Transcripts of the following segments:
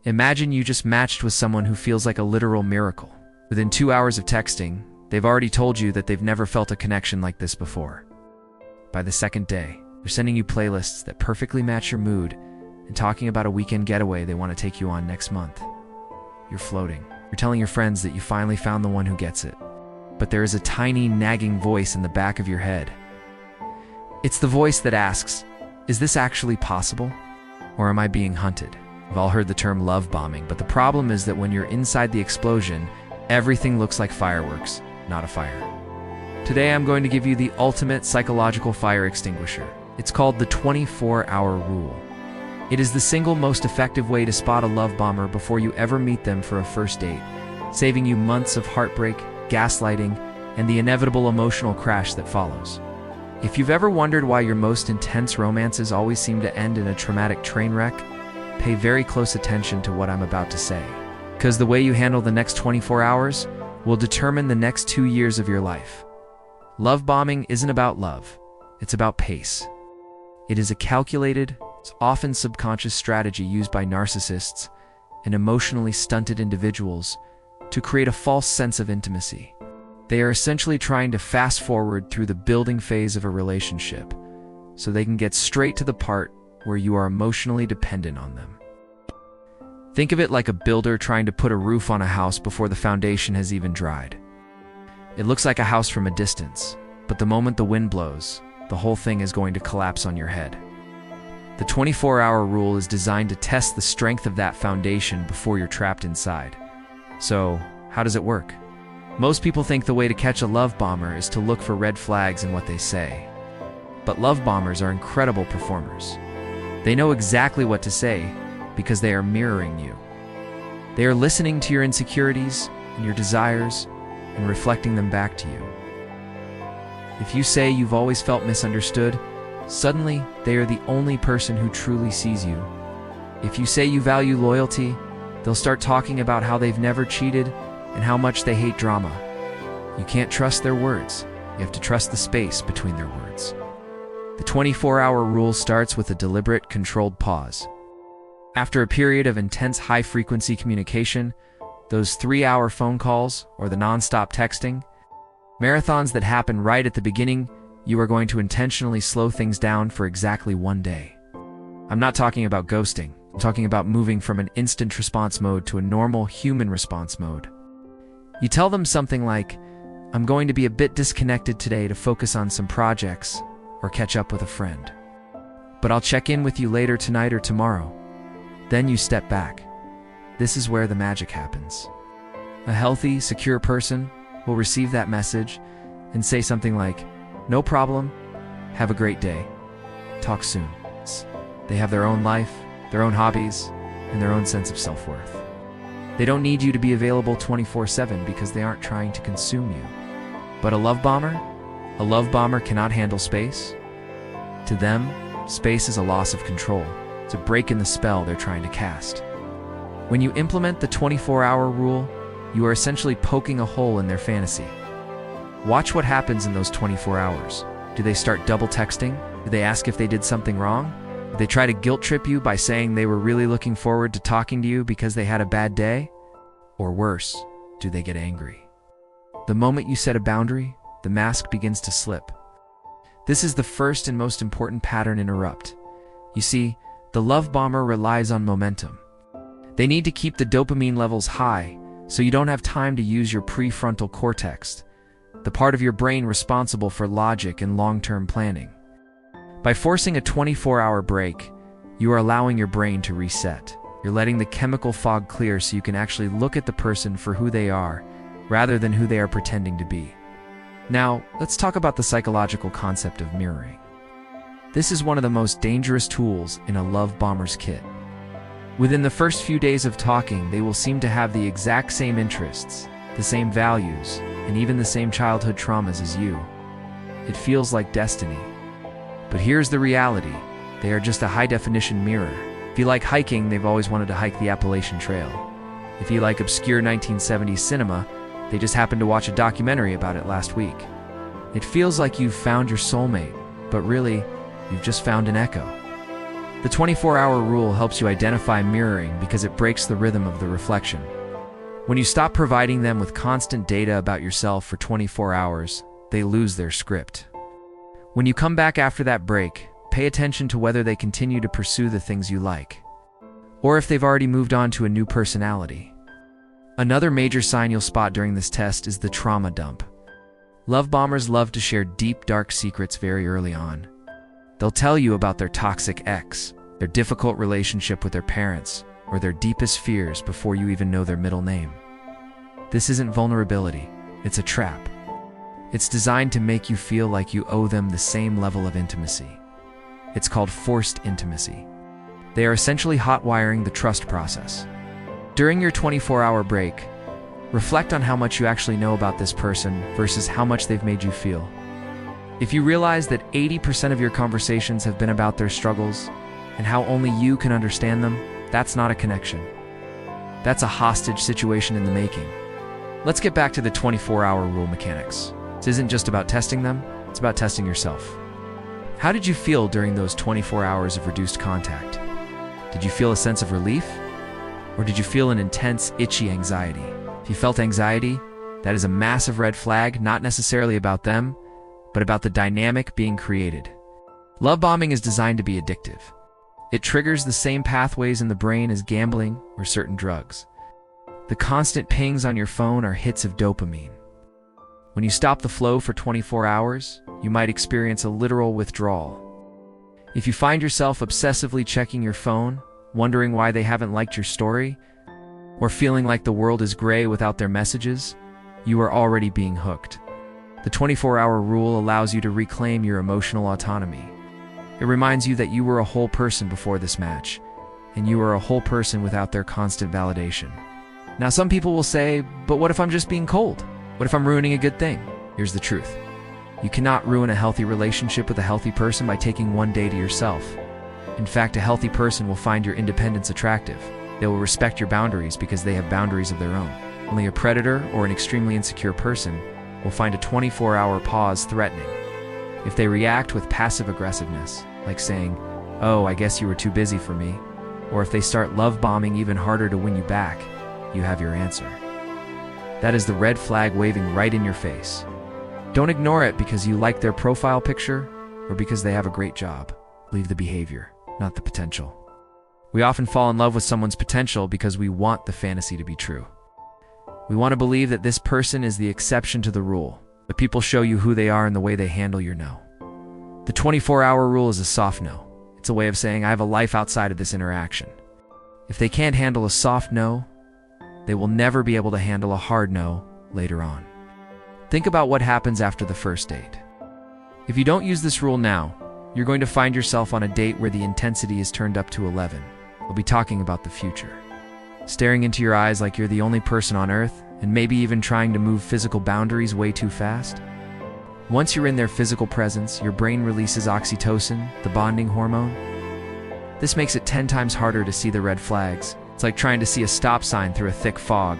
Imagine you just matched with someone who feels like a literal miracle. Within 2 hours of texting, they've already told you that they've never felt a connection like this before. By the second day, they're sending you playlists that perfectly match your mood and talking about a weekend getaway they want to take you on next month. You're floating. You're telling your friends that you finally found the one who gets it. But there is a tiny, nagging voice in the back of your head. It's the voice that asks, is this actually possible? Or am I being hunted? We've all heard the term love bombing, but the problem is that when you're inside the explosion, everything looks like fireworks, not a fire. Today I'm going to give you the ultimate psychological fire extinguisher. It's called the 24-hour rule. It is the single most effective way to spot a love bomber before you ever meet them for a first date, saving you months of heartbreak, gaslighting, and the inevitable emotional crash that follows. If you've ever wondered why your most intense romances always seem to end in a traumatic train wreck, pay very close attention to what I'm about to say, because the way you handle the next 24 hours will determine the next 2 years of your life. Love bombing isn't about love, it's about pace. It is a calculated, often subconscious strategy used by narcissists and emotionally stunted individuals to create a false sense of intimacy. They are essentially trying to fast forward through the building phase of a relationship so they can get straight to the part where you are emotionally dependent on them. Think of it like a builder trying to put a roof on a house before the foundation has even dried. It looks like a house from a distance, but the moment the wind blows, the whole thing is going to collapse on your head. The 24-hour rule is designed to test the strength of that foundation before you're trapped inside. So, how does it work? Most people think the way to catch a love bomber is to look for red flags in what they say. But love bombers are incredible performers. They know exactly what to say because they are mirroring you. They are listening to your insecurities and your desires and reflecting them back to you. If you say you've always felt misunderstood, suddenly they are the only person who truly sees you. If you say you value loyalty, they'll start talking about how they've never cheated and how much they hate drama. You can't trust their words. You have to trust the space between their words. The 24-hour rule starts with a deliberate, controlled pause. After a period of intense high-frequency communication, those 3-hour phone calls or the non-stop texting, marathons that happen right at the beginning, you are going to intentionally slow things down for exactly 1 day. I'm not talking about ghosting. I'm talking about moving from an instant response mode to a normal human response mode. You tell them something like, I'm going to be a bit disconnected today to focus on some projects or catch up with a friend. But I'll check in with you later tonight or tomorrow. Then you step back. This is where the magic happens. A healthy, secure person will receive that message and say something like, no problem, have a great day, talk soon. They have their own life, their own hobbies, and their own sense of self-worth. They don't need you to be available 24/7 because they aren't trying to consume you. But a love bomber cannot handle space. To them, space is a loss of control. It's a break in the spell they're trying to cast. When you implement the 24-hour rule, you are essentially poking a hole in their fantasy. Watch what happens in those 24 hours. Do they start double texting? Do they ask if they did something wrong? Do they try to guilt trip you by saying they were really looking forward to talking to you because they had a bad day? Or worse, do they get angry? The moment you set a boundary, the mask begins to slip. This is the first and most important pattern interrupt. You see, the love bomber relies on momentum. They need to keep the dopamine levels high so you don't have time to use your prefrontal cortex, the part of your brain responsible for logic and long-term planning. By forcing a 24-hour break, you are allowing your brain to reset. You're letting the chemical fog clear so you can actually look at the person for who they are, rather than who they are pretending to be. Now, let's talk about the psychological concept of mirroring. This is one of the most dangerous tools in a love bomber's kit. Within the first few days of talking, they will seem to have the exact same interests, the same values, and even the same childhood traumas as you. It feels like destiny. But here's the reality. They are just a high-definition mirror. If you like hiking, they've always wanted to hike the Appalachian Trail. If you like obscure 1970s cinema, they just happened to watch a documentary about it last week. It feels like you've found your soulmate, but really, you've just found an echo. The 24-hour rule helps you identify mirroring because it breaks the rhythm of the reflection. When you stop providing them with constant data about yourself for 24 hours, they lose their script. When you come back after that break, pay attention to whether they continue to pursue the things you like, or if they've already moved on to a new personality. Another major sign you'll spot during this test is the trauma dump. Love bombers love to share deep, dark secrets very early on. They'll tell you about their toxic ex, their difficult relationship with their parents, or their deepest fears before you even know their middle name. This isn't vulnerability, it's a trap. It's designed to make you feel like you owe them the same level of intimacy. It's called forced intimacy. They are essentially hot-wiring the trust process. During your 24-hour break, reflect on how much you actually know about this person versus how much they've made you feel. If you realize that 80% of your conversations have been about their struggles and how only you can understand them, that's not a connection. That's a hostage situation in the making. Let's get back to the 24-hour rule mechanics. This isn't just about testing them, it's about testing yourself. How did you feel during those 24 hours of reduced contact? Did you feel a sense of relief? Or did you feel an intense, itchy anxiety? If you felt anxiety, that is a massive red flag, not necessarily about them, but about the dynamic being created. Love bombing is designed to be addictive. It triggers the same pathways in the brain as gambling or certain drugs. The constant pings on your phone are hits of dopamine. When you stop the flow for 24 hours, you might experience a literal withdrawal. If you find yourself obsessively checking your phone, wondering why they haven't liked your story, or feeling like the world is gray without their messages, you are already being hooked. The 24-hour rule allows you to reclaim your emotional autonomy. It reminds you that you were a whole person before this match, and you are a whole person without their constant validation. Now, some people will say, but what if I'm just being cold? What if I'm ruining a good thing? Here's the truth. You cannot ruin a healthy relationship with a healthy person by taking one day to yourself. In fact, a healthy person will find your independence attractive. They will respect your boundaries because they have boundaries of their own. Only a predator or an extremely insecure person will find a 24-hour pause threatening. If they react with passive aggressiveness, like saying, "Oh, I guess you were too busy for me," or if they start love bombing even harder to win you back, you have your answer. That is the red flag waving right in your face. Don't ignore it because you like their profile picture or because they have a great job. Leave the behavior, not the potential. We often fall in love with someone's potential because we want the fantasy to be true. We want to believe that this person is the exception to the rule, but people show you who they are in the way they handle your no. The 24-hour rule is a soft no. It's a way of saying I have a life outside of this interaction. If they can't handle a soft no, they will never be able to handle a hard no later on. Think about what happens after the first date. If you don't use this rule now, you're going to find yourself on a date where the intensity is turned up to 11. We'll be talking about the future. Staring into your eyes like you're the only person on earth, and maybe even trying to move physical boundaries way too fast. Once you're in their physical presence, your brain releases oxytocin, the bonding hormone. This makes it 10 times harder to see the red flags. It's like trying to see a stop sign through a thick fog.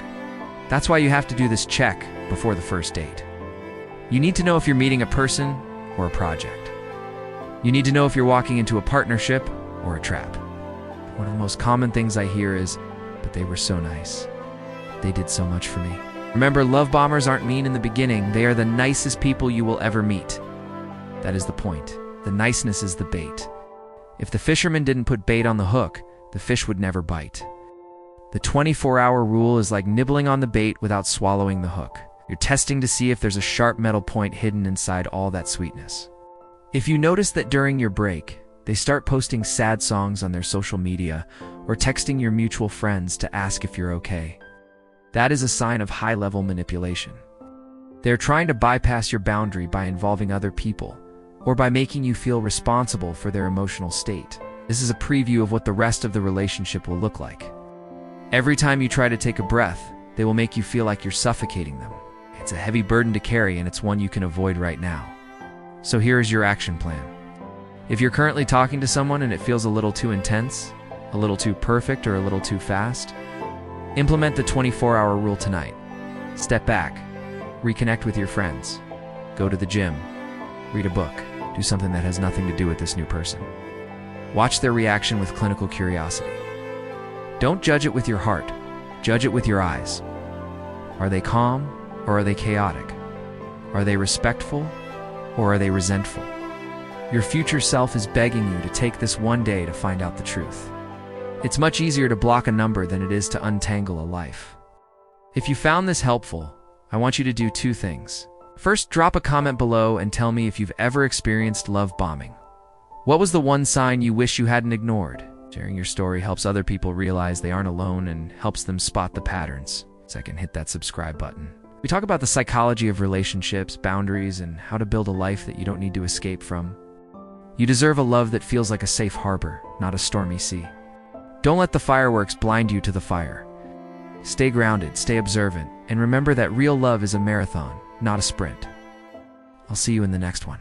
That's why you have to do this check before the first date. You need to know if you're meeting a person or a project. You need to know if you're walking into a partnership or a trap. One of the most common things I hear is, "But they were so nice. They did so much for me." Remember, love bombers aren't mean in the beginning. They are the nicest people you will ever meet. That is the point. The niceness is the bait. If the fisherman didn't put bait on the hook, the fish would never bite. The 24-hour rule is like nibbling on the bait without swallowing the hook. You're testing to see if there's a sharp metal point hidden inside all that sweetness. If you notice that during your break, they start posting sad songs on their social media or texting your mutual friends to ask if you're okay, that is a sign of high-level manipulation. They're trying to bypass your boundary by involving other people or by making you feel responsible for their emotional state. This is a preview of what the rest of the relationship will look like. Every time you try to take a breath, they will make you feel like you're suffocating them. It's a heavy burden to carry, and it's one you can avoid right now. So here is your action plan. If you're currently talking to someone and it feels a little too intense, a little too perfect, or a little too fast, implement the 24-hour rule tonight. Step back, reconnect with your friends, go to the gym, read a book, do something that has nothing to do with this new person. Watch their reaction with clinical curiosity. Don't judge it with your heart, judge it with your eyes. Are they calm or are they chaotic? Are they respectful or are they resentful? Your future self is begging you to take this one day to find out the truth. It's much easier to block a number than it is to untangle a life. If you found this helpful, I want you to do 2 things. First, drop a comment below and tell me if you've ever experienced love bombing. What was the one sign you wish you hadn't ignored? Sharing your story helps other people realize they aren't alone and helps them spot the patterns. Second, hit that subscribe button. We talk about the psychology of relationships, boundaries, and how to build a life that you don't need to escape from. You deserve a love that feels like a safe harbor, not a stormy sea. Don't let the fireworks blind you to the fire. Stay grounded, stay observant, and remember that real love is a marathon, not a sprint. I'll see you in the next one.